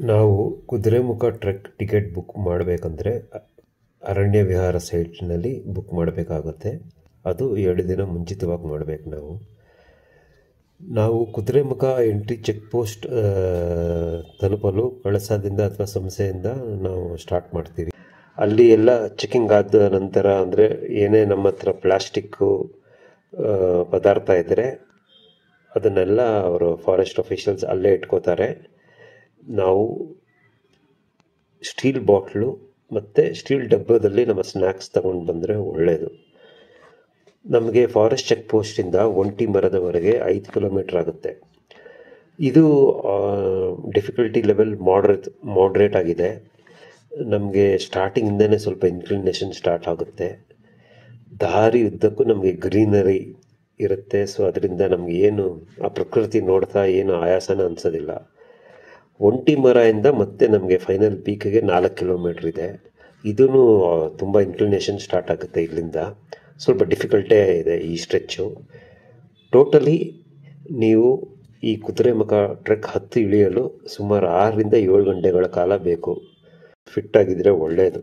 ನಾವು Kudremukh trek ticket book ಮಾಡಬೇಕಂದ್ರೆ ಅರಣ್ಯ ವಿಹಾರ ಸೈಟ್ನಲ್ಲಿ ಬುಕ್ ಮಾಡಬೇಕಾಗುತ್ತೆ. ಅದು 2 ದಿನ ಮುಂಚಿತವಾಗಿ ಮಾಡಬೇಕು ನಾವು ಕುದುರೆಮುಖ ಎಂಟ್ರಿ ಚೆಕ್ ಪೋಸ್ಟ್ ತಲುಪಲು ಕಳಸದಿಂದ ಅಥವಾ ಸಂಸೆಯಿಂದ ನಾವು ಸ್ಟಾರ್ಟ್ ಮಾಡ್ತೀವಿ. ಅಲ್ಲಿ ಎಲ್ಲ ಚೆಕಿಂಗ್ ಆದ ನಂತರ ಅಂದರೆ ಏನೇ ನಮ್ಮ ಹತ್ರ ಪ್ಲಾಸ್ಟಿಕ್ಕು ಪದಾರ್ಥ ಇದ್ದರೆ ಅದನ್ನೆಲ್ಲ ಅವರು ಫಾರೆಸ್ಟ್ ಅಫಿಷಿಯಲ್ಸ್ ಅಲ್ಲೇ ಇಟ್ಕೋತಾರೆ. ನಾವು ಸ್ಟೀಲ್ ಬಾಟ್ಲು ಮತ್ತು ಸ್ಟೀಲ್ ಡಬ್ಬದಲ್ಲಿ ನಮ್ಮ ಸ್ನ್ಯಾಕ್ಸ್ ತಗೊಂಡು ಬಂದರೆ ಒಳ್ಳೆಯದು. ನಮಗೆ ಫಾರೆಸ್ಟ್ ಚೆಕ್ ಪೋಸ್ಟಿಂದ ಒಂಟಿ ಮರದವರೆಗೆ 5 ಕಿಲೋಮೀಟ್ರ್ ಆಗುತ್ತೆ. ಇದು ಡಿಫಿಕಲ್ಟಿ ಲೆವೆಲ್ ಮಾಡ್ರೇಟ್ ಆಗಿದೆ. ನಮಗೆ ಸ್ಟಾರ್ಟಿಂಗಿಂದನೇ ಸ್ವಲ್ಪ ಇನ್ಕ್ಲಿನೇಷನ್ ಸ್ಟಾರ್ಟ್ ಆಗುತ್ತೆ. ದಾರಿ ಉದ್ದಕ್ಕೂ ನಮಗೆ ಗ್ರೀನರಿ ಇರುತ್ತೆ. ಸೊ ಅದರಿಂದ ನಮಗೆ ಏನು ಆ ಪ್ರಕೃತಿ ನೋಡ್ತಾ ಏನು ಆಯಾಸನ ಅನಿಸೋದಿಲ್ಲ. ಒಂಟಿ ಮರದಿಂದ ಮತ್ತೆ ನಮಗೆ ಫೈನಲ್ ಪೀಕ್ಗೆ 4 ಕಿಲೋಮೀಟ್ರ್ ಇದೆ. ಇದೂ ತುಂಬ ಇನ್ಕ್ಲಿನೇಷನ್ ಸ್ಟಾರ್ಟ್ ಆಗುತ್ತೆ. ಇಲ್ಲಿಂದ ಸ್ವಲ್ಪ ಡಿಫಿಕಲ್ಟೇ ಇದೆ ಈ ಸ್ಟ್ರೆಚ್ಚು. ಟೋಟಲಿ ನೀವು ಈ ಕುದುರೆಮುಖ ಟ್ರೆಕ್ ಹತ್ತಿ ಇಳಿಯಲು ಸುಮಾರು 6 ರಿಂದ 7 ಗಂಟೆಗಳ ಕಾಲ ಬೇಕು. ಫಿಟ್ ಆಗಿದ್ದರೆ ಒಳ್ಳೆಯದು.